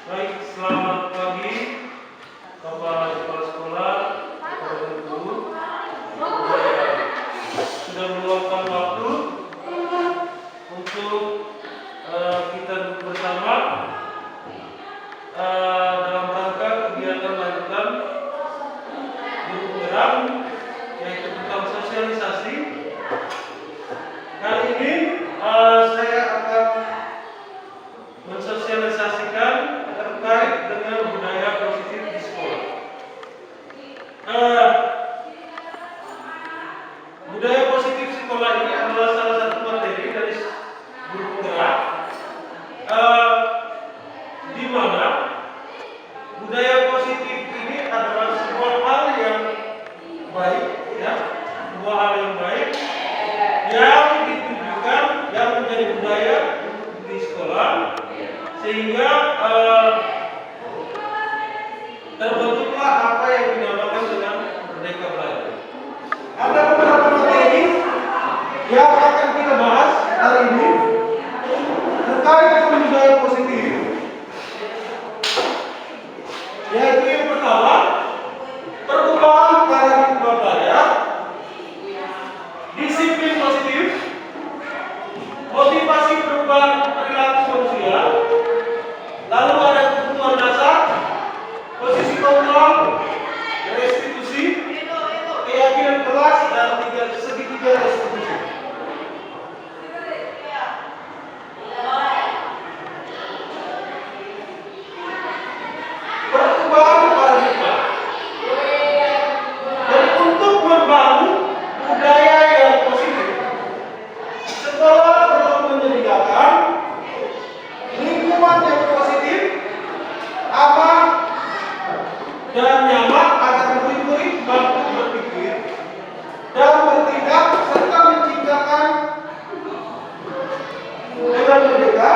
Baik, selamat pagi Bapak Kepala Sekolah, Bapak Guru. Sudah meluangkan waktu untuk kita duduk bersama dalam rangka kegiatan lanjutan guru penggerak, yaitu tentang sosialisasi. Kali ini saya akan mensosialisasikan terkait dengan budaya positif di sekolah. Budaya positif sekolah ini adalah salah satu materi dari guru penggerak, di mana budaya positif ini adalah sebuah hal yang baik, ya, sebuah hal yang baik yang ditujukan, yang menjadi budaya di sekolah, sehingga terbentuklah apa yang dinamakan dengan Merdeka Belajar. Ada beberapa materi yang akan kita bahas hari ini terkait dengan budaya positif, yaitu yang pertama, perubahan paradigma belajar, disiplin positif, motivasi perubahan perilaku manusia, lalu ada kebutuhan dasar, posisi kontrol, restitusi, keyakinan kelas, dan segitiga restitusi. Perubahan paradigma. Dan untuk membangun budaya yang positif, sekolah perlu menyediakan lingkungan yang positif, aman, dan nyaman agar murid-murid mampu berpikir dan bertindak serta menciptakan dengan merdeka,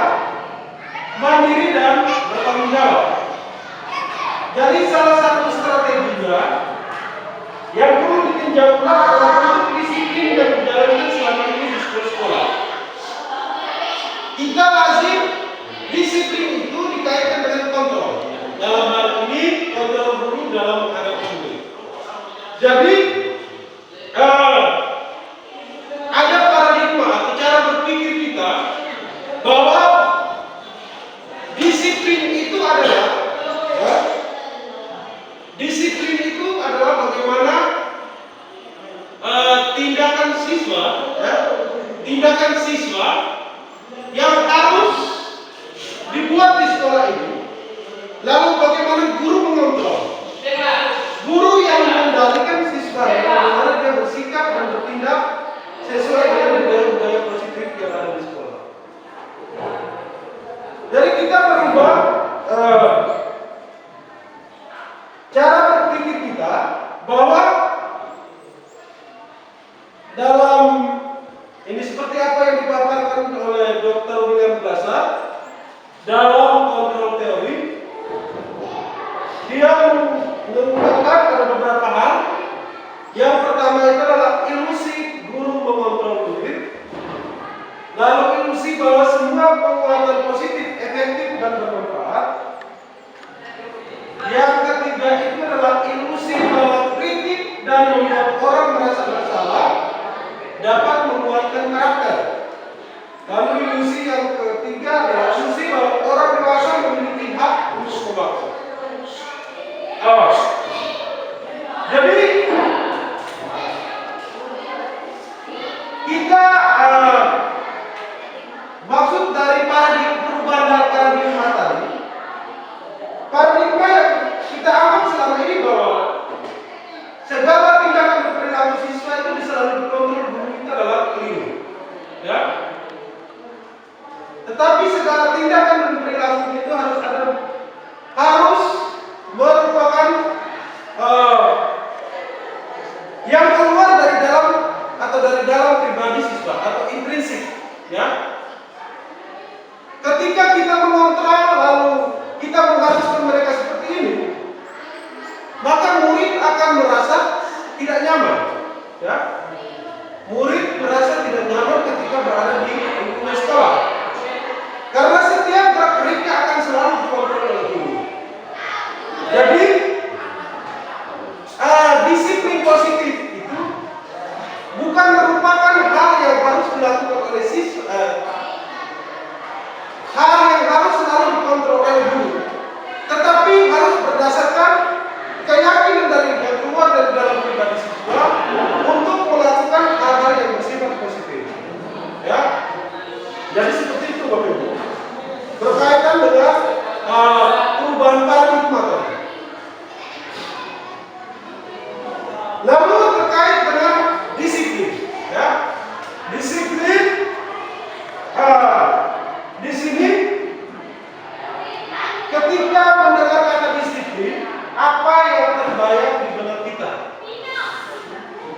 mandiri, dan bertanggung jawab. Jadi salah satu strateginya yang perlu ditinjau ulang adalah bentuk disiplin yang dijalankan selama ini di sekolah. Kita lazim disiplin itu dikaitkan dengan kontrol. Dalam hal ini kontrol guru dalam menghadapi murid. Jadi ada paradigma atau cara berpikir kita bahwa disiplin itu adalah bagaimana tindakan siswa yang harus dibuat di sekolah ini, lalu bagaimana guru mengontrol, guru yang mengendalikan siswa, bagaimana dia bersikap dan bertindak sesuai dengan budaya positif yang ada di sekolah. Jadi kita merubah cara berpikir kita bahwa dalam ini seperti apa yang dipaparkan oleh Dr. William Glasser dalam kontrol teori. Dia mengungkapkan ada beberapa hal. Yang pertama itu adalah ilusi guru mengontrol murid, lalu ilusi bahwa semua penguatan positif efektif dan bermanfaat. Yang ketiga itu adalah ilusi bahwa kritik dan membuat orang merasa bersalah dapat menguatkan karakter. Lalu ilusi yang ketiga adalah ilusi bahwa orang dewasa memiliki hak untuk memaksa. Jadi kita maksud dari perubahan paradigma tadi, paradigma yang kita anggap selama ini bahwa segala tindakan perilaku siswa itu selalu dikontrol guru kita adalah keliru, ya. Tetapi segala tindakan dan perilaku itu harus merupakan yang keluar dari dalam pribadi siswa atau intrinsik, ya. Ketika kita mengontrol lalu kita mengharuskan mereka seperti ini, maka murid akan merasa tidak nyaman, ya. Murid merasa tidak nyaman ketika berada di lingkungan sekolah, karena setiap gerak-geriknya akan selalu dikontrol oleh guru. Jadi seperti itu Bapak Ibu. Berkaitan dengan perubahan paradigma tadi. Lalu terkait dengan disiplin, ya. Disiplin di sini ketika mendengar kata disiplin, apa yang terbayang di benak kita?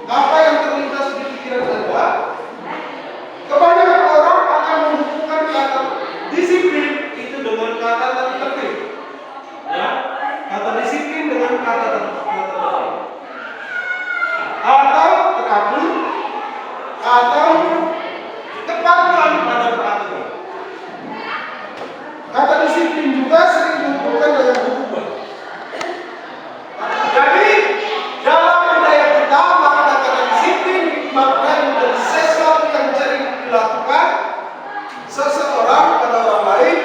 Apa yang terlintas di pikiran Anda? Kebanyakan orang akan menghubungkan kata disiplin itu dengan kata tertib, ya. Kata disiplin dengan kata tertib, atau teratur, atau kepatuhan pada peraturan. Kata disiplin juga sering dihubungkan dengan hukuman. Jadi dalam budaya kita makna kata disiplin makna menjadi sesuatu yang sering dilakukan seseorang pada orang lain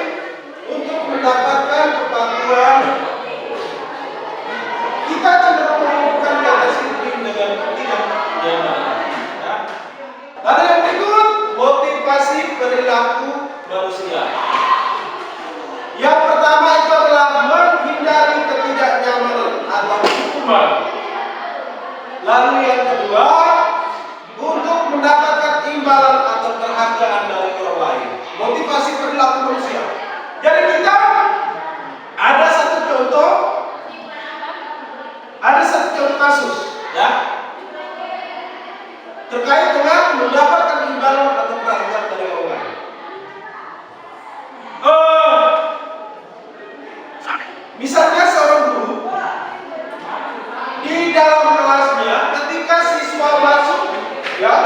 untuk mendapatkan kepatuhan. Kita cenderung menghubungkan kata disiplin dengan ketidaknyamanan. Ya. Lalu yang berikut, motivasi perilaku manusia. Yang pertama itu adalah menghindari ketidaknyamanan atau hukuman. Lalu yang kedua, untuk mendapatkan imbalan atau penghargaan dari orang lain. Motivasi perilaku manusia. Jadi kita ada satu contoh kasus, ya, terkait dengan mendapatkan imbalan atau penghargaan dari orang lain. Misalnya seorang guru di dalam kelasnya ketika siswa masuk, ya,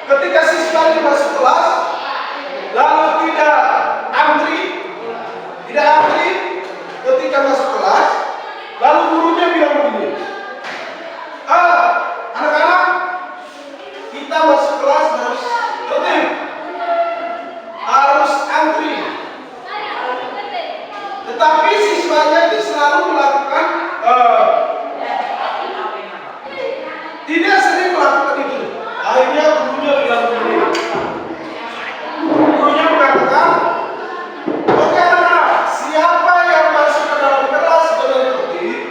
ketika siswa ini masuk kelas lalu tidak antri ketika masuk kelas, lalu gurunya bilang begini, anak-anak, kita masuk kelas harus tertib, harus antri. Tetapi siswanya itu selalu melakukan tidak sering melakukan itu. Akhirnya gurunya bilang begini. Gurunya mengatakan, oke anak, siapa yang masuk ke dalam kelas dengan tertib,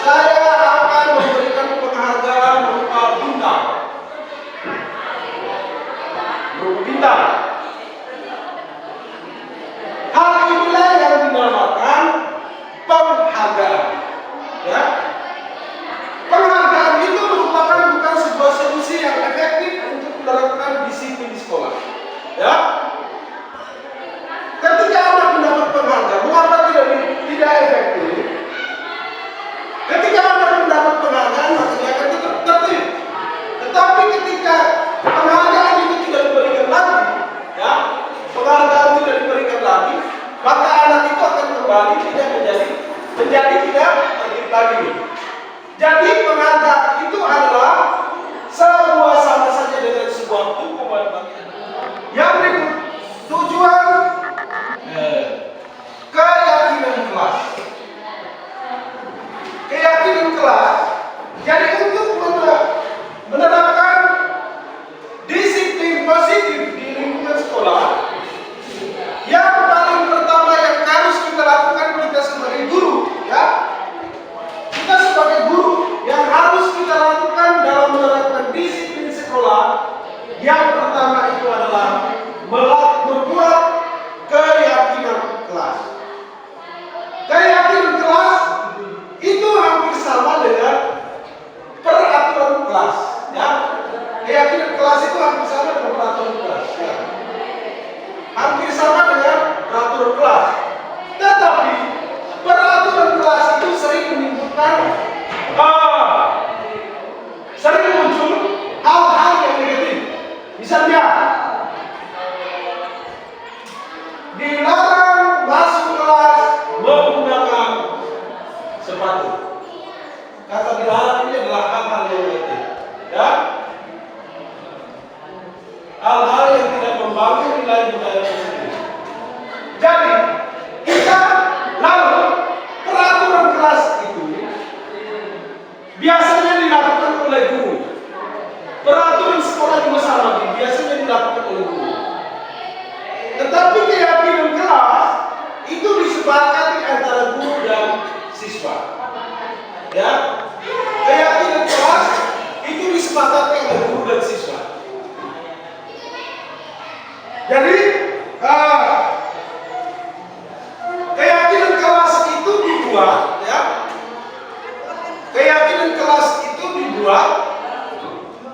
saya akan memberikan penghargaan berupa bintang. Hal inilah yang dinamakan penghargaan. Ya. Penghargaan itu merupakan bukan sebuah solusi yang efektif untuk menerapkan disiplin di sekolah. Ya. Ketika anak mendapat penghargaan, mengapa tidak efektif? Ketika anak mendapat penghargaan, maka dia akan tetap tertib. Tetapi ketika penghargaan itu tidak diberikan lagi, ya, penghargaan tidak diberikan lagi, maka anak itu akan kembali tidak menjadi tidak tertib lagi. Jadi penghargaan itu adalah sebuah sama saja dengan sebuah hukuman. Yang berikut, tujuan keyakinan kelas. Keyakinan kelas. Jadi untuk menerapkan disiplin positif di lingkungan sekolah, yang paling pertama yang harus kita lakukan kita sebagai guru, ya, kita sebagai guru yang harus kita lakukan dalam menerapkan disiplin sekolah, yang pertama itu adalah membuat keyakinan kelas. Keyakinan kelas itu hampir sama dengan peraturan kelas, ya. Keyakinan kelas itu hampir sama dengan peraturan kelas, ya. Hampir sama dengan peraturan kelas. Tetapi peraturan kelas itu sering menimbulkan sering muncul hal-hal yang negatif. Misalnya dilarang masuk kelas menggunakan sepatu. Kata dilarang ini adalah hal-hal yang negatif, ya. Hal-hal yang tidak membangun nilai budaya tersebut. Jadi kita lalu peraturan kelas itu biasanya dilakukan oleh guru. Peraturan sekolah juga sama, biasanya dilakukan oleh guru. Jadi keyakinan kelas itu dibuat, ya. Keyakinan kelas itu dibuat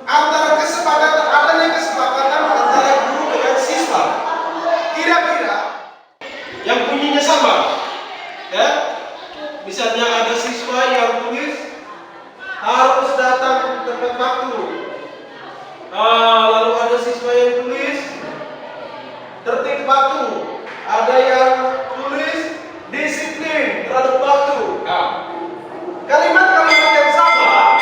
antara adanya kesepakatan antara guru dengan siswa. Kira-kira yang bunyinya sama, ya. Misalnya ada siswa yang tulis harus datang tepat waktu. Lalu ada siswa yang tulis tertib waktu. Ada yang tulis disiplin terhadap waktu. Kalimat-kalimat yang sama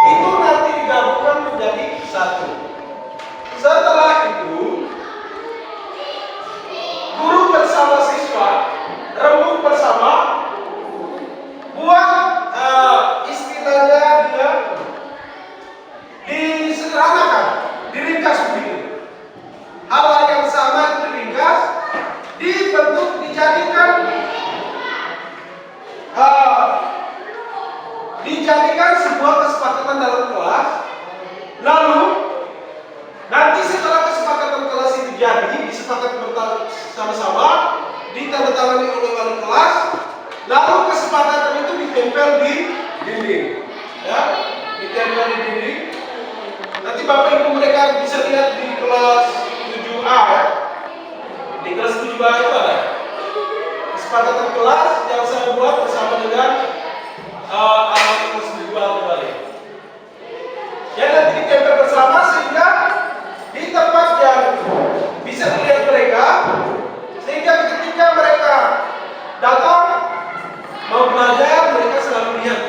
itu nanti digabungkan menjadi satu. Setelah itu, guru bersama siswa rembuk bersama, buat istilahnya dia disederhanakan, diringkas begitu. Hal yang sama itu diringkas, dibentuk, dijadikan sebuah kesepakatan dalam kelas. Lalu nanti setelah kesepakatan kelas itu jadi disepakati bersama-sama, ditandatangani oleh wali kelas, lalu kesepakatan itu ditempel di dinding, ya, ditempel di dinding. Nanti Bapak Ibu mereka bisa lihat di kelas 7A, ya. Di kelas 7A itu ada kesepakatan kelas yang saya buat bersama dengan anak kelas 7A kembali. Jadi nanti ditempel bersama sehingga di tempat yang bisa dilihat mereka, sehingga ketika mereka datang mau belajar mereka selalu lihat.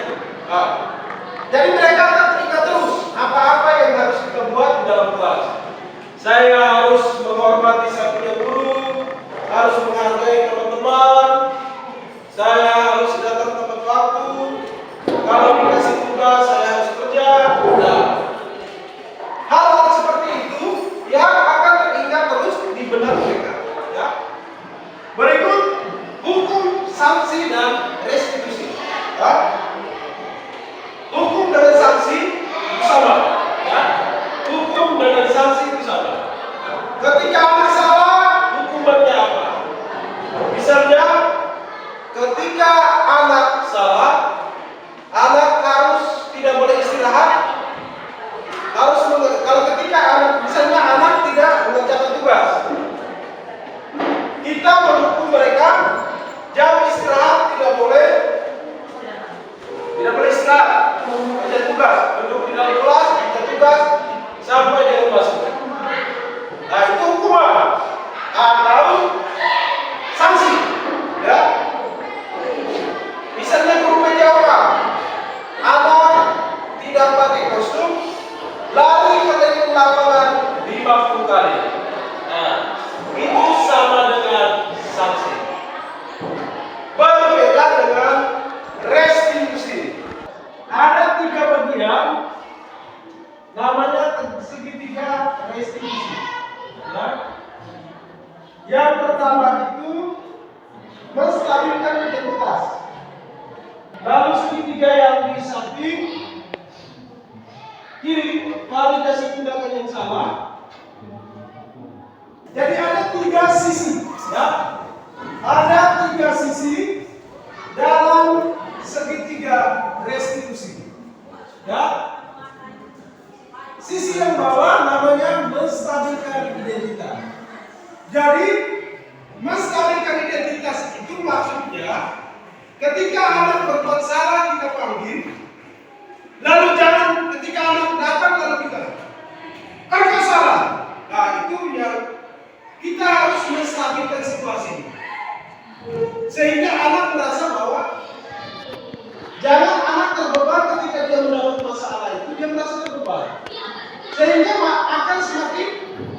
Jadi mereka akan teringat terus apa-apa yang harus kita buat di dalam kelas. Saya harus menghormati sang punya guru, harus menghargai teman-teman, saya harus datang tepat waktu. Kalau dikasih tugas saya harus kerja. Nah, hal-hal seperti itu yang akan teringat terus di benak mereka. Ya. Berikut hukum, sanksi, dan restitusi. Ya. Hukum dengan sanksi sama. Ya. Hukum dengan sanksi itu sama. Ketika anak salah, hukumannya apa? Misalnya, ketika anak salah, anak harus tidak boleh istirahat. Kalau ketika misalnya anak tidak mengerjakan tugas, kita menghukum mereka jam istirahat tidak boleh istirahat, kerja tugas, duduk di dalam kelas, kerja tugas sampai dia masuk. Nah itu hukuman atau sanksi, ya. Misalnya guru PJOK, anak tidak pakai kostum, lari keliling lapangan 50 kali. Nah, itu sama dengan sanksi. Berbeda dengan restitusi. Ada 3 bagian, namanya segitiga restitusi. Ya. Yang pertama itu menstabilkan identitas. Lalu segitiga yang di samping kiri validasi tindakan yang salah. Jadi ada 3 sisi, ya. Ada 3 sisi dalam segitiga restitusi. Ya. Sisi yang bawah namanya menstabilkan identitas. Jadi menstabilkan identitas itu maksudnya ketika anak berbuat salah kita panggil, lalu jangan ketika anak datang lalu kita, engkau salah. Nah itu yang kita harus menstabilkan situasi, sehingga anak merasa bahwa jangan anak terbeban ketika dia mendapat masalah itu dia merasa terbeban, sehingga akan semakin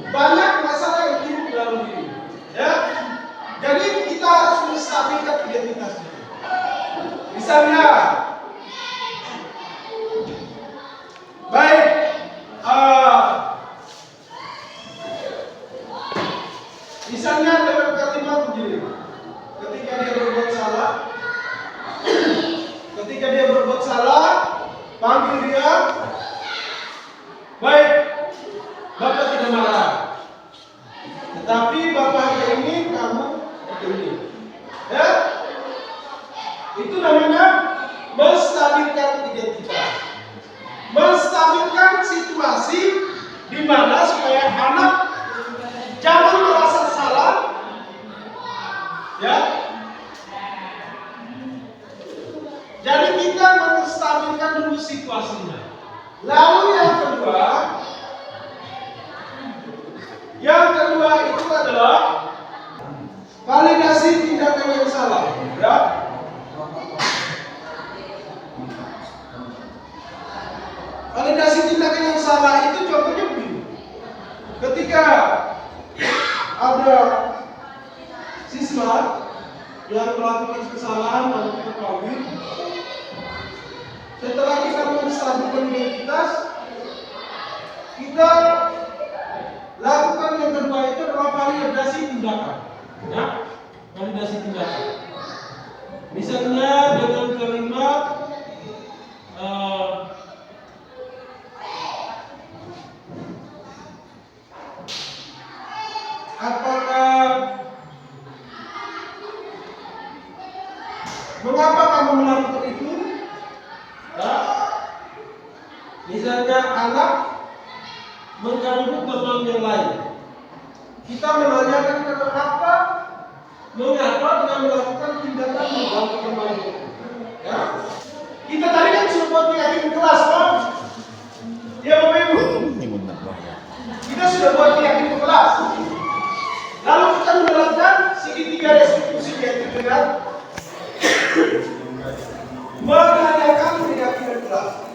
banyak masalah yang timbul dalam diri. Ya, jadi kita harus menstabilkan identitasnya. Misalnya, baik, misalnya dengan kalimat begini, ketika dia berbuat salah, panggil dia, baik, Bapak tidak marah. Tetapi bapaknya ini kamu ini, ya? Itu namanya menstabilkan identitas, menstabilkan situasi di mana supaya anak jangan merasa salah, ya. Jadi kita menstabilkan dulu situasinya. Lalu yang kedua itu adalah validasi tindakan yang salah, ya. Validasi tindakan yang salah itu contohnya begini. Ketika ada siswa yang melakukan kesalahan dalam ketahuan, setelah kita menstabilkan identitas, kita lakukan yang kedua itu adalah validasi tindakan, ya, validasi tindakan. Misalnya dengan kalimat mengapa kamu melakukan itu? Ya. Misalnya anak mengganggu teman yang lain. Kita menanyakan kenapa, mengapa dia melakukan tindakan mengganggu teman. Ya. Kita tadi kan sudah buat keyakinan kelas, Pak. Ya, Bapak Ibu. Kita sudah buat keyakinan kelas. Lalu kita menerapkan segitiga restitusi yaitu dengan menanyakan keyakinan kelas.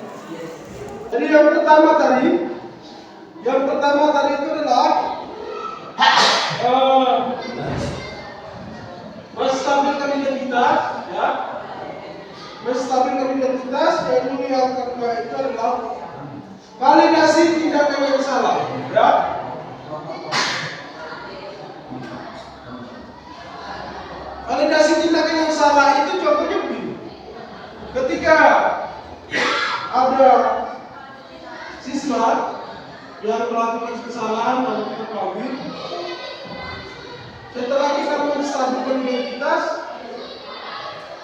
Jadi yang pertama tadi itu adalah menstabilkan identitas, ya. Menstabilkan identitas, dan yang kedua itu adalah validasi tindakan yang salah, ya. Validasi tindakan yang salah itu contohnya begini. Ketika ada siswa yang melakukan kesalahan dalam ketahuan, setelah kita menstabilkan identitas,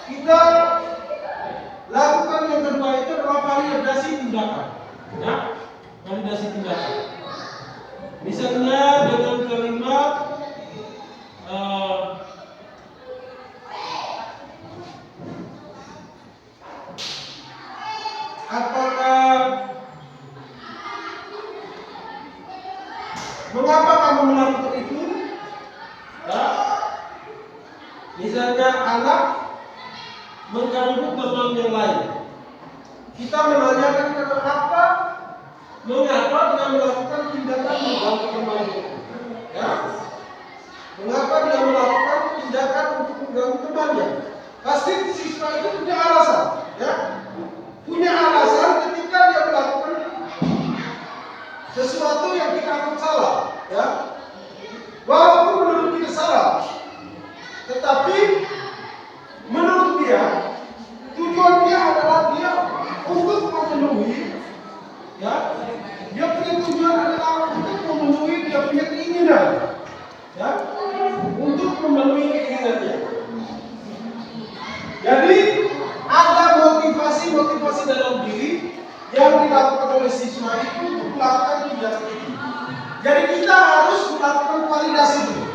kita lakukan yang kedua itu adalah validasi tindakan, ya, validasi tindakan. Misalnya dengan kalimat mengapa kamu melakukan itu? Ya. Misalnya anak mengganggu teman yang lain. Kita menanyakan kenapa, mengapa dia melakukan tindakan mengganggu teman. Ya. Mengapa dia melakukan tindakan untuk mengganggu temannya? Pasti siswa itu punya alasan, ya. Punya alasan ketika dia melakukan sesuatu yang kita anggap salah, ya. Walaupun menurut kita salah, tetapi menurut dia tujuan dia adalah dia untuk memenuhi, ya. Dia punya tujuan adalah untuk memenuhi dia punya keinginan, ya, untuk memenuhi keinginannya. Jadi ada motivasi dalam diri yang dilakukan oleh siswa itu untuk melakukan tindakan itu. Jadi kita harus melakukan validasi dulu.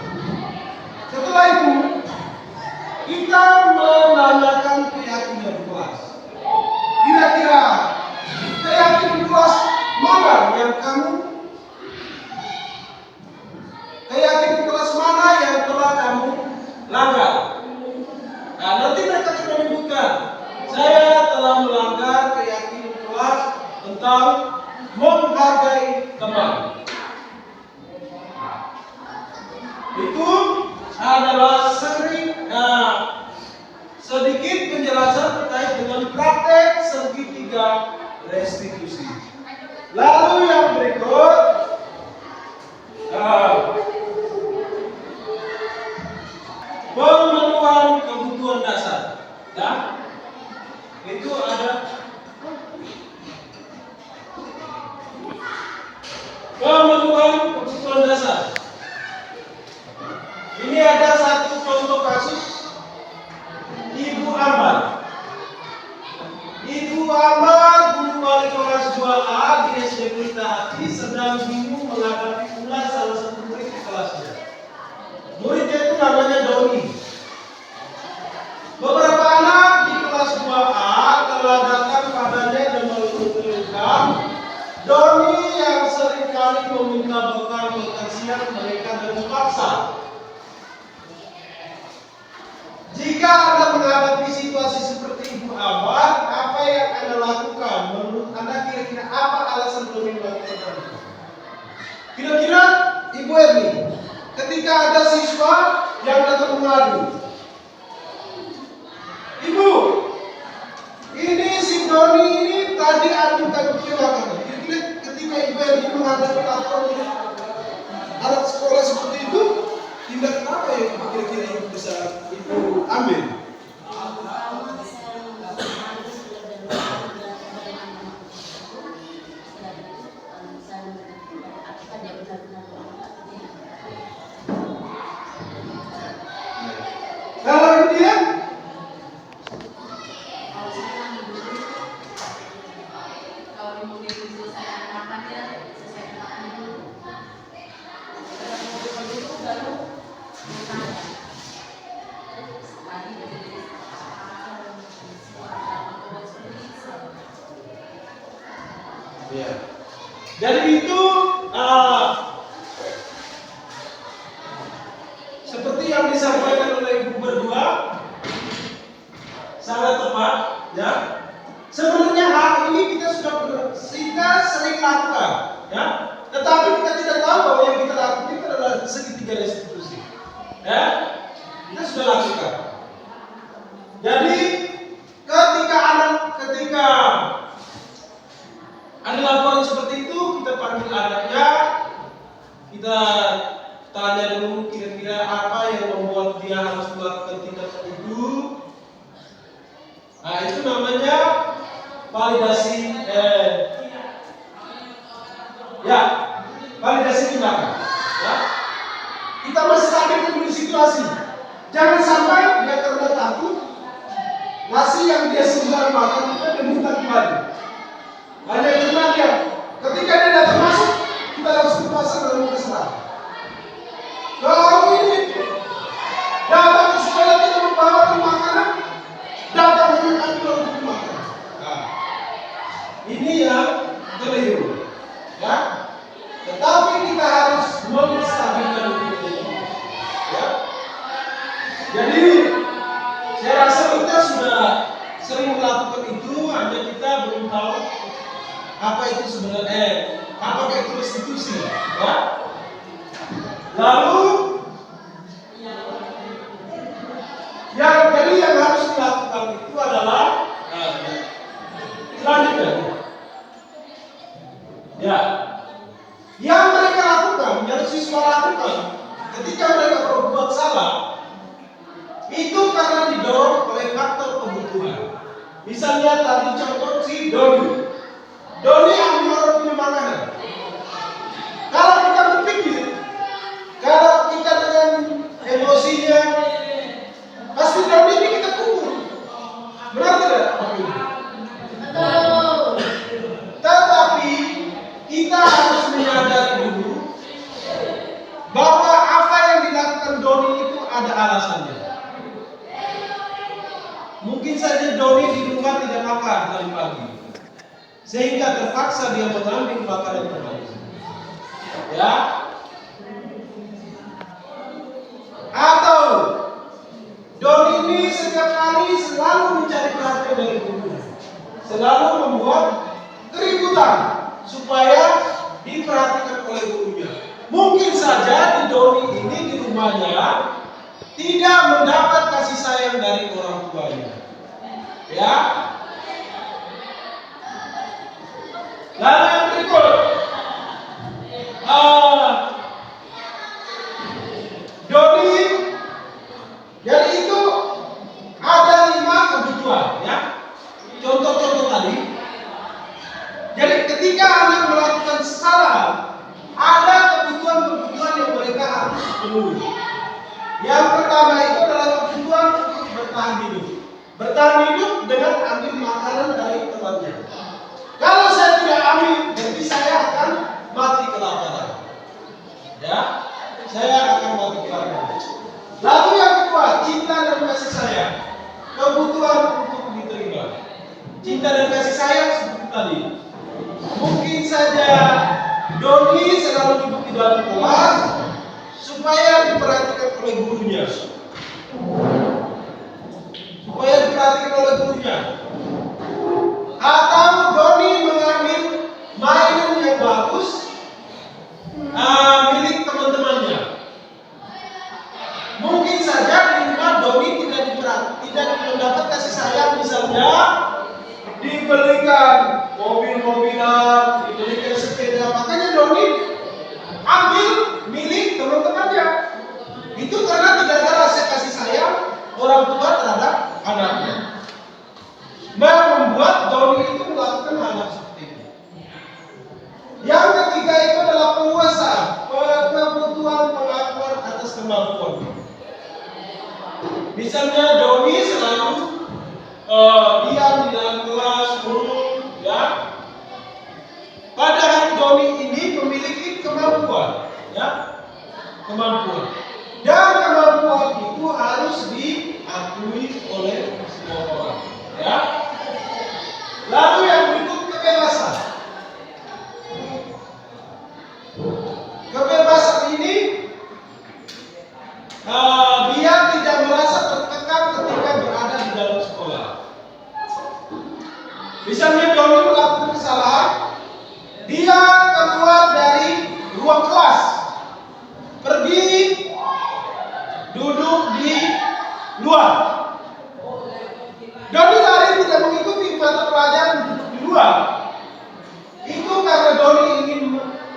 Setelah itu kita menanyakan keyakinan kelas. Kira-kira keyakinan kelas mana yang telah kamu langgar? Nah, nanti mereka akan menyebutkan, saya telah melanggar keyakinan kelas tentang menghargai teman. Itu adalah sedikit penjelasan terkait dengan praktek segitiga restitusi. Lalu yang berikut, pemenuhan kebutuhan dasar. Ya, itu ada pemenuhan kebutuhan dasar. kasihan mereka dengan paksa. Jika Anda menghadapi situasi seperti Ibu Abad, apa yang Anda lakukan? Menurut Anda kira-kira apa alasan Doni melakukan hal itu? Kira-kira Ibu Erni, ketika ada siswa yang datang mengadu, Ibu, ini si Doni ini tadi adukan kecelakaan. Kira-kira ketika Ibu Erni menghadapi laporan anak sekolah seperti itu, tindakan apa yang kira-kira Ibu bisa Ibu ambil? Kalau kemudian ya. Jadi itu seperti yang disampaikan oleh Ibu berdua sangat tepat, ya. Sebenarnya hal ini kita sering lakukan, ya. Tetapi kita tidak tahu bahwa yang kita lakukan itu adalah segitiga restitusi, ya. Kita sudah lakukan. Jadi ketika ada laporan seperti itu, kita panggil anaknya, kita tanya dulu kira-kira apa yang membuat dia harus melakukan tindakan itu. Nah, itu namanya validasi validasi tindakan. Ya. Kita masih stabilkan dulu situasi. Jangan sampai dia karena takut nasi yang dia sudah makan itu diminta kembali. Hanya karena dia ketika dia datang masuk, kita langsung pasang dalam keserah. Kalau ini datang ke sekolah kita membawa makanan, datang dengan ambil untuk makan. Nah, ini yang keliru, ya. Tetapi kita harus menstabilkan diri, ya. Jadi saya rasa kita sudah sering melakukan itu, hanya kita belum tahu apa itu sebenarnya, apakah itu restitusi, ya. Lalu yang harus dilakukan itu adalah selanjutnya, ya, yang mereka lakukan, yang siswa lakukan ketika mereka berbuat salah itu karena didorong oleh faktor kebutuhan. Misalnya tadi contoh si Doni ambil orang punya makanan. Kalau kita berpikir, kalau kita dengan emosinya, pasti Doni ini kita kubur. Benar tidak? Betul. Tetapi kita harus menyadari dulu bahwa apa yang dilakukan Doni itu ada alasannya. Mungkin saja Doni di rumah tidak makan tadi pagi, sehingga terpaksa dia mengambil makanan teman. Ya. Atau Doni ini setiap hari selalu mencari perhatian dari gurunya, selalu membuat keributan supaya diperhatikan oleh gurunya. Mungkin saja di Doni ini di rumahnya tidak mendapat kasih sayang dari orang tuanya, ya. Lalu yang berikut, Doni, jadi itu ada 5 kebutuhan, ya. Contoh-contoh tadi. Jadi ketika anak melakukan kesalahan, ada kebutuhan-kebutuhan yang mereka harus penuhi. Yang pertama itu adalah kebutuhan untuk bertahan hidup. Bertahan hidup dengan ambil makanan dari temannya. Kalau saya tidak ambil, berarti saya akan mati kelaparan. Ya, saya akan mati kelaparan. Lalu yang kedua, cinta dan kasih sayang. Kebutuhan untuk diterima. Cinta dan kasih sayang seperti tadi. Mungkin saja Doni selalu duduk di dalam kelas, gurunya. Supaya diperhatikan oleh gurunya. Atau Doni mengambil mainan yang bagus milik teman-temannya. Mungkin saja di rumah Doni tidak mendapat kasih sayang, misalnya dibelikan mobil-mobilan, dibelikan sepeda, makanya Doni ambil milik teman-temannya. Itu karena tidak ada rasa kasih sayang orang tua terhadap anaknya. Membuat Doni itu melakukan hal seperti itu. Yang ketiga itu adalah penguasa, kebutuhan pengakuan atas kemampuan. Misalnya Doni selalu diam di dalam kelas, murung, ya. Padahal Doni ini memiliki kemampuan, ya, kemampuan. Dan kemampuan itu harus diakui oleh semua orang, ya. Lalu yang berikut kebebasan. Kebebasan ini dia tidak merasa tertekan ketika berada di dalam sekolah. Misalnya Doni melakukan kesalahan, dia keluar dari ruang kelas, pergi duduk di luar. Doni lari tidak mengikuti mata pelajaran duduk di luar. Itu karena Doni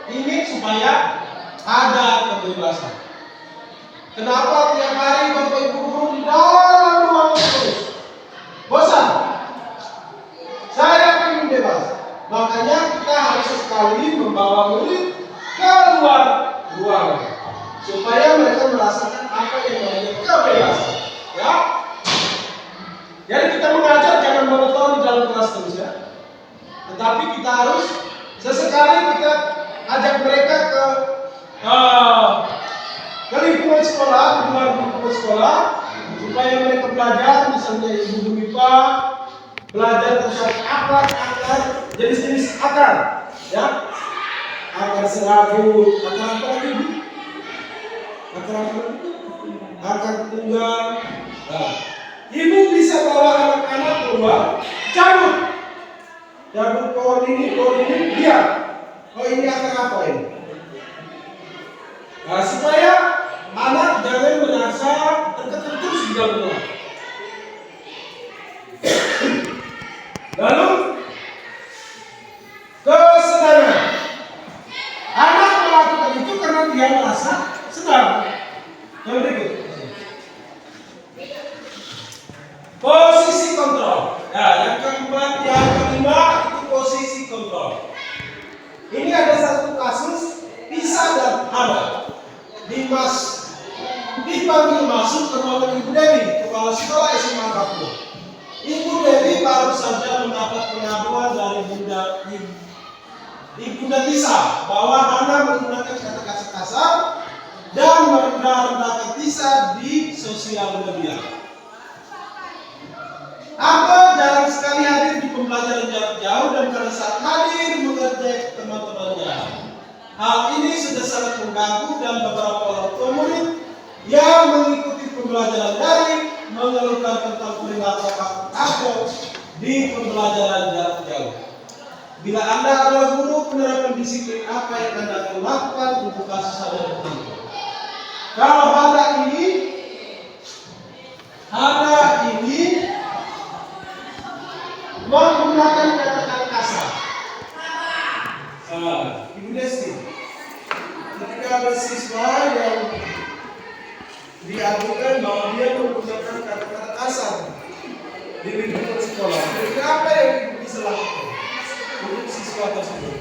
ingin supaya ada kebebasan. Kenapa tiap hari Bapak Ibu guru di dalam ruang terus? Bosan. Saya ingin bebas. Makanya kita harus sekali membawa murid ke luar ruangan supaya mereka merasakan apa yang namanya kebebasan. Ya. Jadi kita mengajar jangan monoton di dalam kelas terus, ya. Tetapi kita harus sesekali kita ajak mereka ke lingkungan sekolah, di luar lingkungan sekolah, supaya mereka belajar, misalnya ibu MIPA belajar tentang akar, jenis-jenis akar, ya, akar serabut, akar apa lagi? Akar apa? Akar tunggal. Nah, ibu bisa bawa anak-anak keluar, cabut pohon ini, lihat. Oh, ini akar apa ini? Nah, supaya anak jangan merasa terus di dalam rumah. Lalu kesenangan. Anak melakukan itu karena dia merasa senang. Yang berikut. Posisi kontrol. Nah, yang keempat, yang kelima itu posisi kontrol. Ini ada satu kasus Pisa dan Hana. Dimas dipanggil masuk ke ruangan Ibu Dewi, kepala sekolah SMA Kapur. Ibu Dewi baru saja mendapat pengaduan dari Ibunda Tisa bahwa Hana menggunakan kata-kata kasar dan merendahkan Tisa di sosial media. Apa jarang sekali hadir di pembelajaran jarak jauh dan pada saat hadir mengerjakan teman-temannya. Hal ini sudah sangat mengganggu dan beberapa orang tua murid yang mengikuti pembelajaran daring mengeluhkan tentang perilaku aku di pembelajaran jarak jauh. Bila Anda adalah guru, penerapan disiplin apa yang Anda akan lakukan untuk kasus ada tertentu? Kalau ada ini menggunakan kata-kata kasar. Ibu Desti, ketika ada siswa yang diadukan bahwa dia menggunakan kata-kata kasar di lingkungan sekolah, jadi apa yang Ibu bisa lakukan untuk siswa tersebut?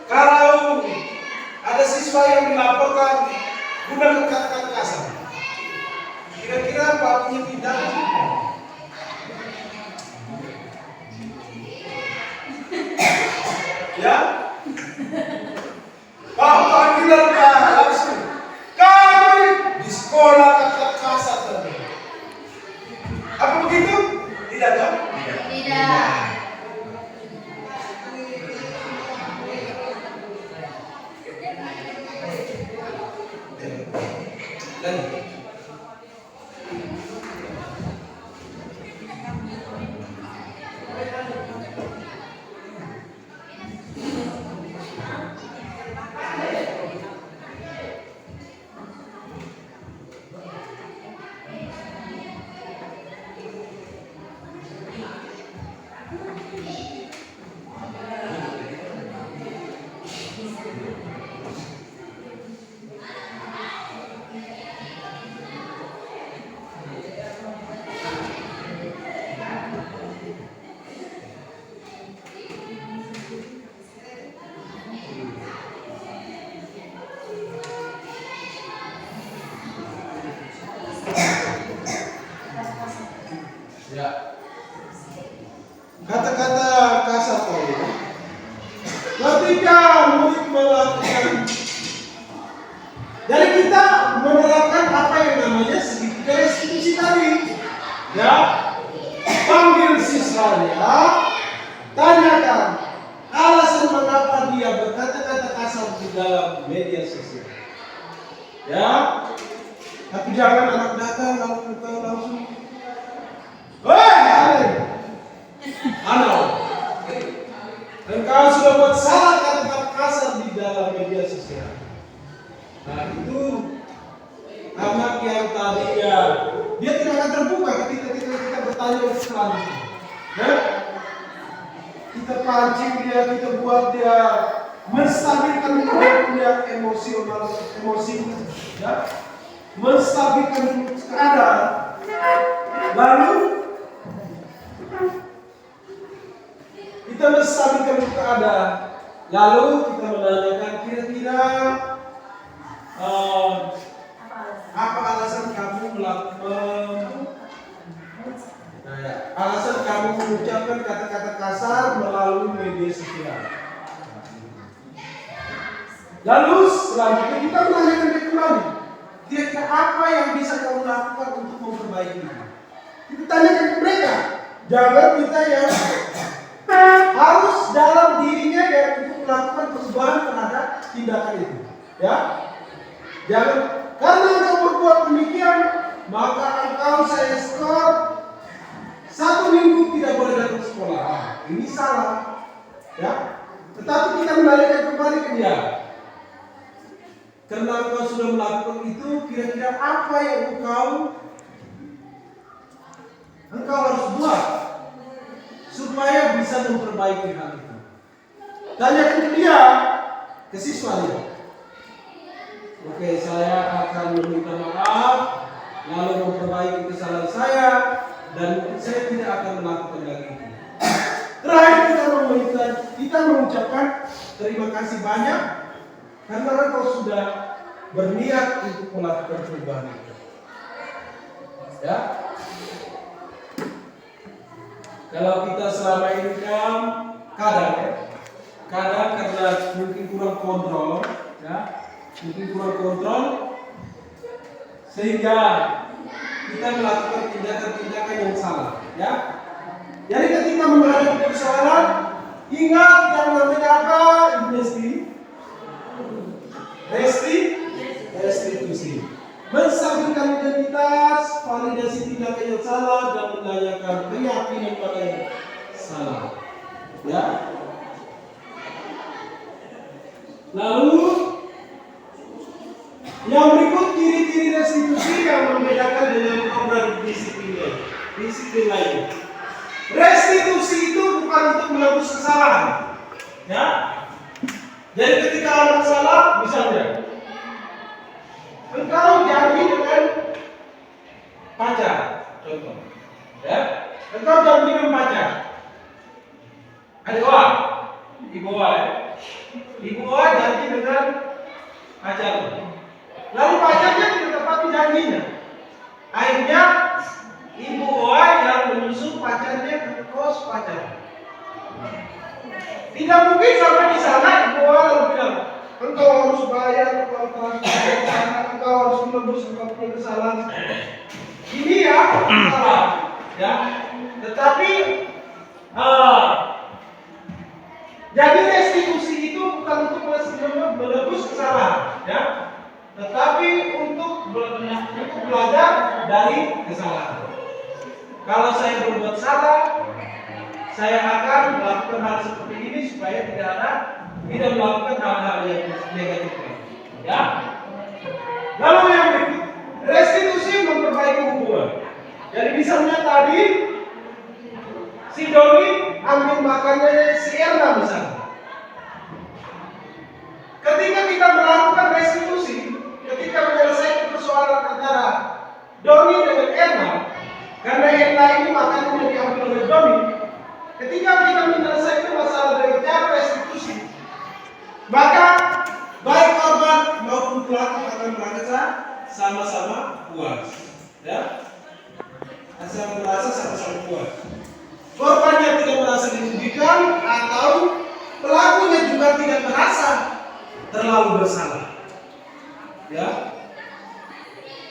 Kalau ada siswa yang dilaporkan gunakan kata-kata kasar, Tidak kan? Tidak. Ya. Kata-kata kasar tadi. Ketika murid melakukan, jadi kita menerapkan apa yang namanya segitiga restitusi tadi. Ya, panggil siswanya, tanyakan alasan mengapa dia berkata-kata kasar di dalam media sosial. Ya, tapi jangan anak datang lalu kita langsung, engkau sudah buat salah kata-kata kasar di dalam media sosial. Nah itu anak yang tadinya dia tidak akan terbuka ketika kita bertanya selanjutnya. Ya? Kita pancing dia, kita buat dia menstabilkan punya emosi, ya? Menstabilkan keadaan. Lalu kita menstabilkan keadaan, lalu kita menanyakan kira-kira apa alasan kamu melakukan, alasan kamu mengucapkan kata-kata kasar melalui media sosial. Lalu selanjutnya kita menanyakan dia kembali, kira-kira apa yang bisa kamu lakukan untuk memperbaiki ini? Kita tanyakan ke mereka, jangan kita yang harus dalam dirinya yang untuk melakukan perubahan terhadap tindakan itu, ya. Jangan karena engkau berbuat demikian, maka engkau saya skor 1 minggu tidak boleh datang ke sekolah. Ini salah, ya. Tetapi kita menanyakan kembali ke dia, karena engkau sudah melakukan itu, kira-kira apa yang engkau harus buat supaya bisa memperbaiki hal itu. Tanyakan ke dia, ke siswanya. Oke, saya akan meminta maaf, lalu memperbaiki kesalahan saya, dan saya tidak akan melakukan lagi. Terakhir kita mengucapkan terima kasih banyak karena engkau sudah berniat untuk melakukan perubahan itu. Ya. Kalau kita selama ini kan kadang karena mungkin kurang kontrol, ya, sehingga kita melakukan tindakan-tindakan yang salah, ya. Jadi ketika menghadapi persoalan, ingat yang namanya apa? Restitusi. Menstabilkan identitas, validasi tindakan yang salah, dan menanyakan keyakinan pada yang salah. Ya. Lalu yang berikut ciri-ciri restitusi yang membedakan dengan program disiplin lain. Restitusi itu bukan untuk menebus kesalahan. Ya. Jadi ketika anak salah, misalnya engkau janji dengan pacar, contoh, ya, engkau janji dengan pacar. Ibu A janji dengan pacar. Lalu pacarnya tidak tepati janjinya. Akhirnya Ibu A yang menyusul pacarnya ke kos pacar. Tidak mungkin sampai di sana Ibu A lalu bilang, engkau harus bayar uang transportasi, engkau harus menebus kesalahan. Ini ya salah, ya. Tetapi Kalau saya berbuat salah, saya akan melakukan hal seperti ini supaya tidak melakukan hal-hal yang negatif. Ya. Lalu yang berikut, restitusi memperbaiki hubungan. Jadi misalnya tadi si Doni ambil makannya si Erna misalnya. Ketika kita melakukan restitusi, ketika menyelesaikan persoalan antara Doni dengan Erna, karena Erna ini makannya diambil oleh Doni, ketika kita menyelesaikan masalah dengan cara restitusi, maka baik korban maupun pelaku akan merasa sama-sama puas. Ya, asal merasa sama-sama puas. Korbannya tidak merasa dirugikan atau pelakunya juga tidak merasa terlalu bersalah. Ya,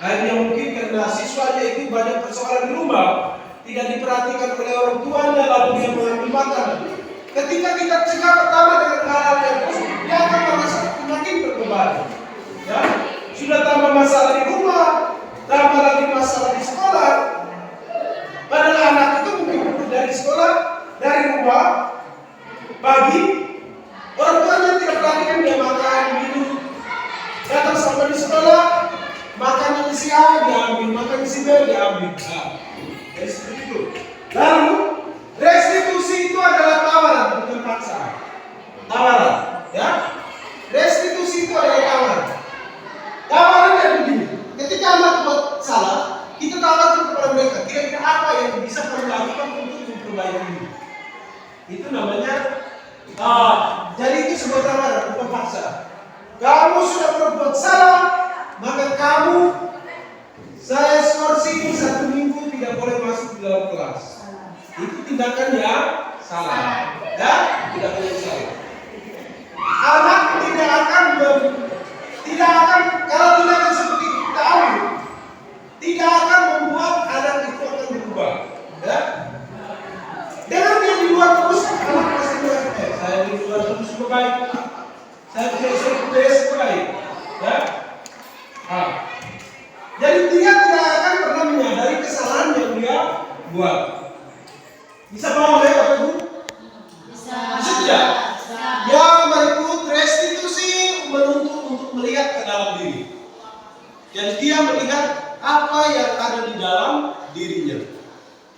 hanya mungkin karena siswanya itu banyak persoalan di rumah, tidak diperhatikan oleh orang tuanya, lalu dia mengambil makan. Ketika kita cegah pertama dengan hal-hal yang positif, dia akan merasa semakin berkembang. Ya, sudah tambah masalah di rumah, tambah lagi masalah di sekolah. Padahal anak itu mungkin dari sekolah, dari rumah, pagi, orang tuanya tidak perhatikan dia makan, minum, datang sampai di sekolah, makan si A diambil, makan si B diambil. Nah, jadi seperti itu. Lalu restitusi itu adalah tawaran, bukan paksaan. Tawaran, ya. Restitusi itu adalah tawaran. Tawarannya begini. Ketika anak buat salah, kita tawarkan kepada mereka kira-kira apa yang bisa kamu lakukan untuk memperbaiki ini. Itu namanya jadi itu sebuah tawaran, bukan paksaan. Kamu sudah berbuat salah, maka kamu saya skorsi 1 minggu tidak boleh masuk di dalam kelas. Itu tindakan yang salah. Ya, tidak boleh salah. Anak tidak akan kalau tindakan seperti itu kita ambil, tidak akan membuat anak itu akan berubah. Ya. Dengan dia di luar terus, anak pasti mengatakan, saya di luar terus baik. Saya bisa baik. Ya. Jadi dia tidak akan pernah menyadari kesalahan yang dia buat. Bisa paham ya Bapak Ibu? Bisa tidak? Yang berikut restitusi menuntut untuk melihat ke dalam diri. Jadi dia melihat apa yang ada di dalam dirinya.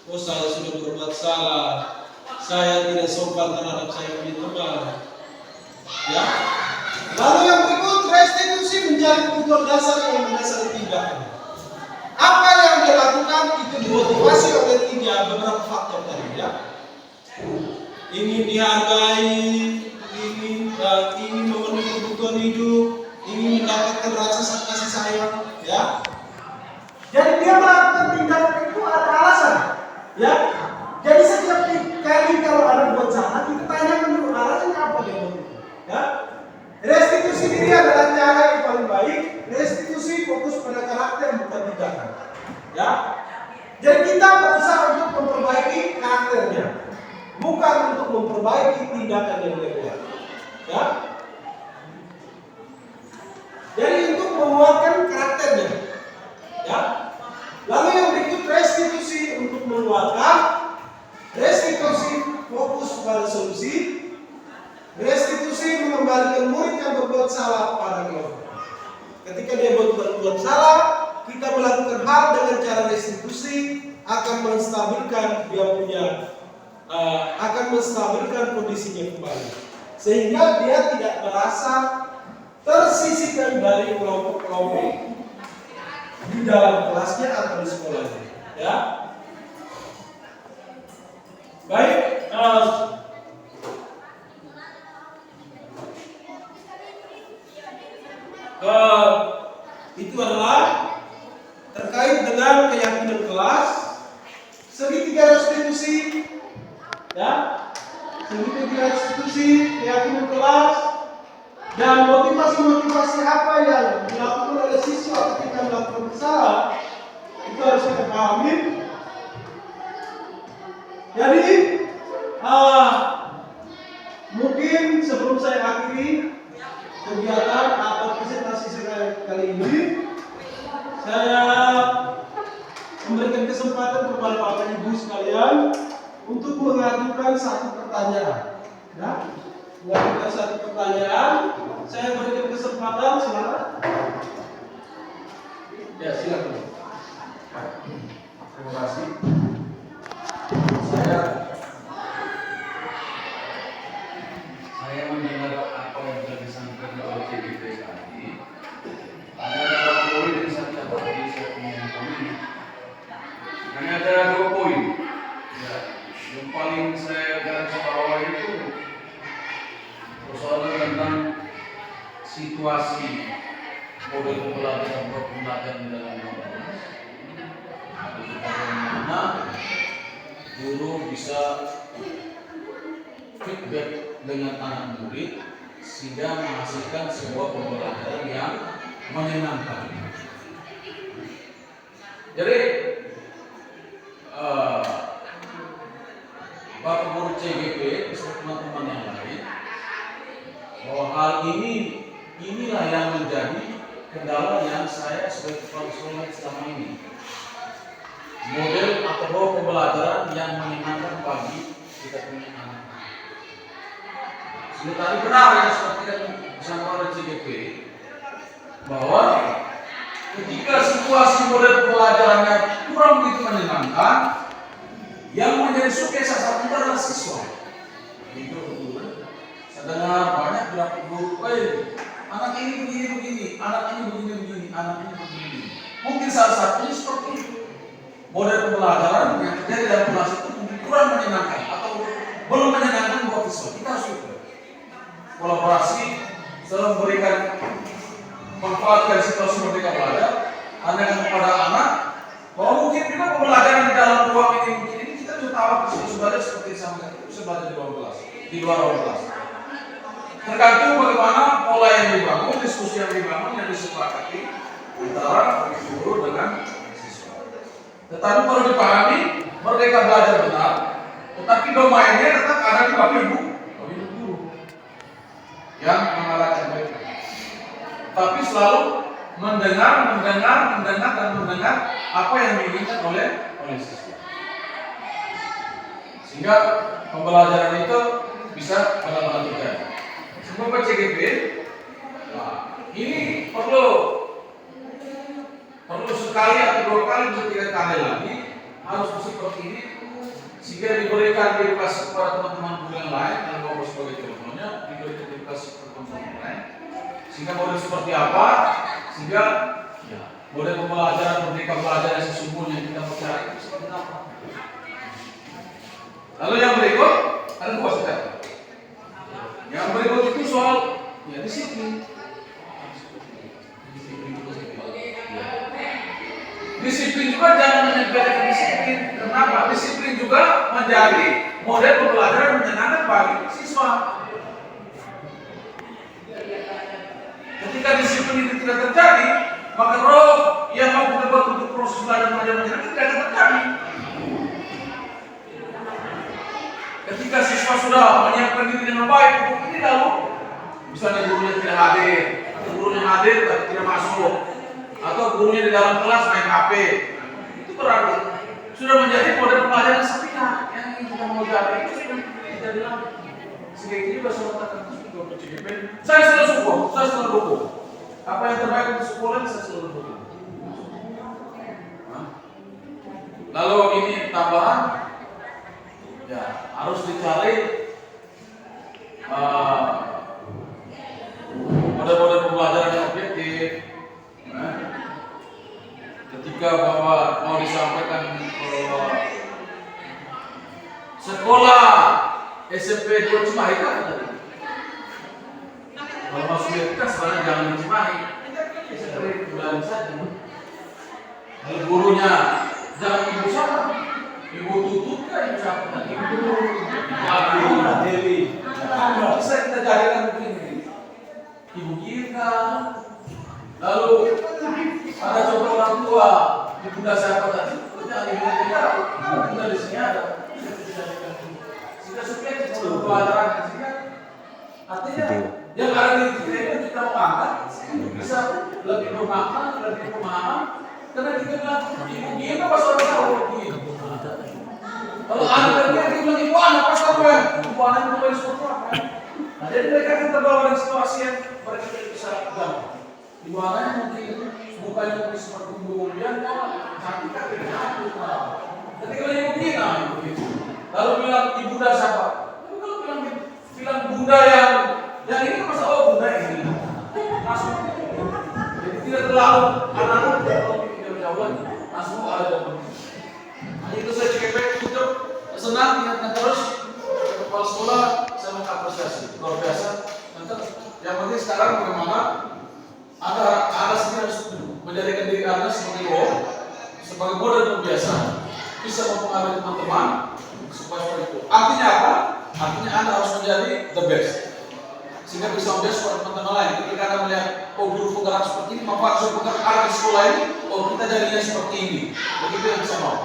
Oh, saya sudah berbuat salah. Saya tidak sopan terhadap saya punya teman. Ya. Lalu yang berikut restitusi mencari kebutuhan dasar yang mendasari tindakan. Apa yang dia lakukan itu dimotivasi oleh beberapa faktor tadi, ya. Ingin dihargai, ingin memenuhi kebutuhan hidup, ingin mendapatkan rasa kasih sayang, ya. Jadi dia melakukan tindakan itu ada alasan, ya. Jadi setiap kali kalau ada buat salah, kita tanyakan dulu alasannya apa dia buat itu, ya. Restitusi diri adalah cara yang paling baik. Restitusi fokus pada karakter bukan tindakan. Ya. Jadi kita berusaha untuk memperbaiki karakternya, bukan untuk memperbaiki tindakan yang dia buat. Ya. Jadi untuk menguatkan karakternya. Ya. Lalu yang berikut restitusi untuk menguatkan. Restitusi fokus pada solusi. Restitusi mengembalikan murid yang berbuat salah pada kelompok. Ketika dia berbuat salah, kita melakukan hal dengan cara restitusi akan menstabilkan akan menstabilkan kondisinya kembali, sehingga dia tidak merasa tersisihkan dari kelompok-kelompok di dalam kelasnya atau di sekolahnya. Ya, baik. Itu adalah terkait dengan keyakinan kelas, segitiga restitusi, ya, segitiga restitusi, keyakinan kelas, dan motivasi-motivasi apa yang dilakukan oleh siswa ketika melakukan kesalahan, itu harus kita pahami. Jadi, mungkin sebelum saya akhiri kegiatan atau presentasi saya kali ini, saya memberikan kesempatan kepada Bapak Ibu sekalian untuk mengajukan satu pertanyaan. Ya, mengajukan satu pertanyaan. Saya berikan kesempatan, silakan. Ya, silakan. Terima kasih. Saya mendengar apa yang telah disampaikan oleh CGP tadi. Ada beberapa poin yang saya tadi saya ingin poin. Hanya ada 2 poin. Ya, yang paling saya garis bawah itu persoalan tentang situasi model pembelajaran di dalam kampus. Bagaimana guru bisa feedback dengan anak murid sehingga menghasilkan sebuah pembelajaran yang menyenangkan. Jadi Bapak Guru CGP beserta teman-teman yang lain, bahwa hal inilah yang menjadi kendala yang saya sebagai kepala sekolah selama ini. Model atau pembelajaran yang menyenangkan bagi kita punya anak. Sementara benar yang seperti yang disampaikan oleh CGP, bahwa ketika situasi model pembelajarannya kurang begitu menyenangkan, yang menjadi subjek sasaran itu adalah siswa. Itu saya dengar banyak bilang guru, anak ini begini, anak ini begini, anak ini begini. Mungkin salah satunya seperti itu. Model pembelajaran yang terjadi dalam kelas itu mungkin kurang menyenangkan atau belum menyenangkan buat siswa. Kita harus kolaborasi dalam memberikan manfaat dari situasi merdeka belajar, anak kepada anak, bahwa mungkin juga pembelajaran di dalam ruang ini mungkin ini kita juga tahu sudah seperti sama bisa belajar di ruang kelas, di luar ruang kelas. Tergantung bagaimana pola yang dibangun, diskusi yang dibangun, yang disepakati antara guru dengan siswa. Tetapi perlu dipahami, merdeka belajar benar, tetapi domainnya tetap ada di bawah ibu guru yang mengarahkan mereka. Tapi selalu mendengar apa yang diinginkan oleh siswa. Sehingga pembelajaran itu bisa benar-benar terjadi. Semoga CGP ini perlu sekali atau 2 kali, bisa 3 kali lagi harus seperti ini, sehingga diberikan edukasi kepada teman-teman guru yang lain dan bapak sebagai contohnya diberikan edukasi kepada teman-teman yang lain, sehingga model seperti apa, sehingga model pembelajaran merdeka belajar yang sesungguhnya yang kita mau cari itu seperti apa. Lalu yang berikut ada 2 step. Yang berikut itu soal disiplin. Disiplin juga jangan menempelkan disiplin. Kenapa? Disiplin juga menjadi model pembelajaran menyenangkan bagi siswa. Ketika disiplin itu tidak terjadi, maka roh yang mau kita buat untuk proses belajar menyenangkan tidak akan terjadi. Ketika siswa sudah menyiapkan diri dengan baik untuk ini, lalu misalnya gurunya tidak hadir, atau gurunya hadir tapi tidak masuk, atau gurunya di dalam kelas main HP, itu berarti sudah menjadi model pembelajaran sepihak yang kita mau jadi itu sudah tidak dilakukan. Sehingga itu juga saya katakan untuk CGP, saya selalu support, saya selalu dukung. Apa yang terbaik untuk sekolah saya selalu dukung. Lalu ini tambahan, ya harus dicari model-model pembelajaran yang objektif. Ketika bahwa mau disampaikan bahwa sekolah SMP 2 Cimahi kan tadi. Kalau masuk kita sebenarnya jangan di Cimahi, seperti bulan saja. Kalau gurunya jangan ibu siapa, ibu tutut kan ibu siapa, ibu Dewi. Bisa kita jadikan begini, ibu kita. Lalu ada contoh orang tua, ibunda siapa tadi? Ibu kita, ibunda di sini ada. Sehingga subjektif pembelajaran, sehingga artinya yang ada di kita kita mau angkat bisa lebih bermakna, lebih pemahaman, karena kita bilang ibu kita pas orang tahu begini. Kalau anak dia bilang ibu anak pas apa ya? Ibu anak itu boleh seperti apa? Nah, jadi mereka akan terbawa dengan situasi yang mereka tidak bisa gampang. Ibu anaknya mungkin bukannya mungkin seperti ibu kemudian cantik kan tidak cantik. Ketika ibu bilang begitu, lalu bilang ibu dah siapa? Lalu kalau bilang bunda yang ini masa bunda ini langsung. Jadi tidak terlalu anak-anak tidak jauh langsung ada. Nah, itu saya cek tutup senang niatnya terus kepala sekolah saya mengapresiasi luar biasa. Nanti yang penting sekarang bagaimana ada sendiri harus menjadikan diri Anda sebagai model yang biasa bisa mempengaruhi teman-teman supaya seperti itu. Artinya apa? Artinya Anda harus menjadi the best sehingga bisa membias supaya teman-teman lain. Ketika Anda melihat guru penggerak seperti ini, manfaat guru penggerak ada di sekolah ini, kita jadinya seperti ini. Begitu yang saya mau.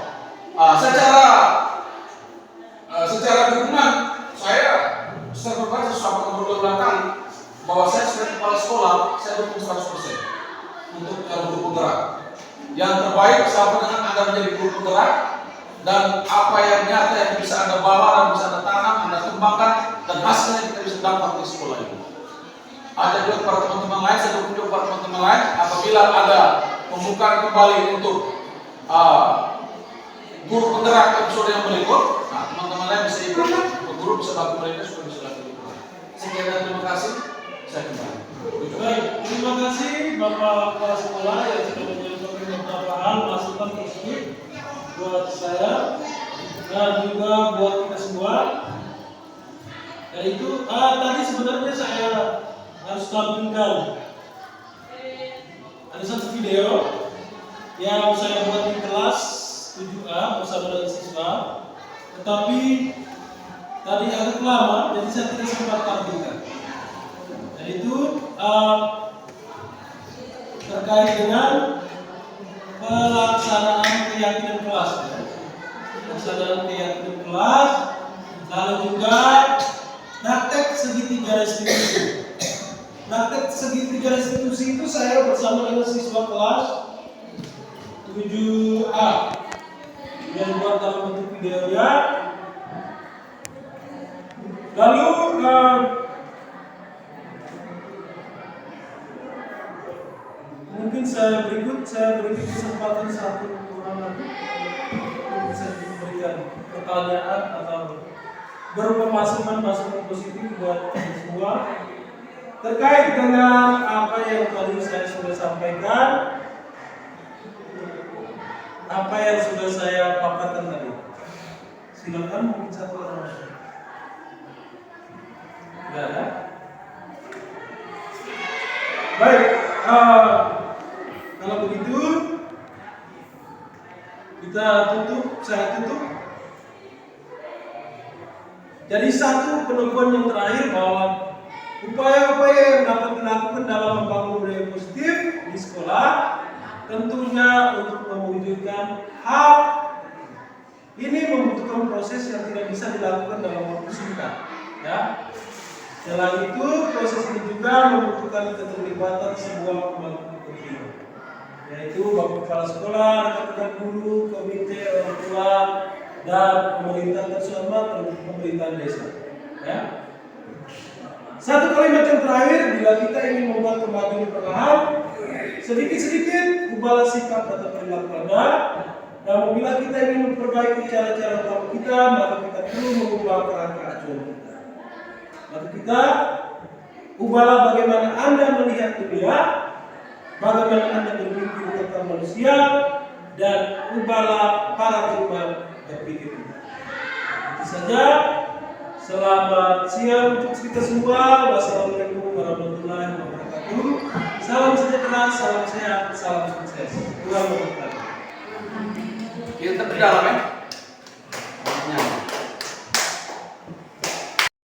Secara dukungan saya pribadi sudah berulang kali bahwa saya sebagai kepala sekolah saya dukung 100% untuk guru penggerak. Yang terbaik sama dengan Anda menjadi guru penggerak dan apa yang nyata yang bisa Anda bawa dan bisa Anda tanam, Anda kembangkan dan hasilnya kita bisa dampak di sekolah ini. Ada juga para teman-teman lain, saya dukung juga para teman-teman lain apabila ada pembukaan kembali untuk guru penggerak episode yang berikut, nah teman-teman lain bisa ikut, guru bisa bantu mereka supaya bisa lakukan. Sekian dan terima kasih. Saya kembali. Baik, terima kasih Bapak Kepala Sekolah yang sudah menyampaikan beberapa hal masukan positif buat saya dan juga buat kita semua. Yaitu tadi sebenarnya saya harus tampilkan ada satu video yang saya buat di kelas 7A bersama dengan siswa, tetapi tadi agak lama jadi saya tidak sempat tampilkan. Yaitu terkait dengan pelaksanaan keyakinan kelas, lalu juga praktek segitiga restitusi. Praktek segitiga restitusi itu saya bersama dengan siswa kelas 7A yang buat dalam bentuk videonya. Lalu mungkin saya beri kesempatan satu orang lagi untuk bisa diberikan pertanyaan atau berupa masukan positif buat semua terkait dengan apa yang tadi saya sudah sampaikan, apa yang sudah saya paparkan tadi. Silakan mungkin satu orang. Tidak ada? Baik, kalau begitu saya tutup. Jadi satu penemuan yang terakhir bahwa upaya-upaya yang dapat dilakukan dalam membangun budaya positif di sekolah tentunya untuk mewujudkan hal ini membutuhkan proses yang tidak bisa dilakukan dalam waktu singkat. Ya. Selain itu, proses ini juga membutuhkan keterlibatan semua pemangku kepentingan, yaitu Bapak Kepala Sekolah, rekan-rekan guru, komite, orang tua, dan pemerintah terutama pemerintahan desa. Ya. Satu kalimat yang terakhir, bila kita ingin membuat kemajuan perlahan, sedikit-sedikit ubahlah sikap atau perilaku Anda. Dan bila kita ingin memperbaiki cara-cara utama kita, maka kita perlu mengubah kerangka acuan kita. Maka kita ubahlah bagaimana Anda melihat dunia, bagaimana Anda berpikir tentang manusia, dan ubahlah paradigma berpikir kita. Itu saja. Selamat siang untuk kita semua. Wassalamualaikum warahmatullahi wabarakatuh. Salam sejahtera, salam sehat, salam sukses. Tuhan memberkati. Kita berdalam ya.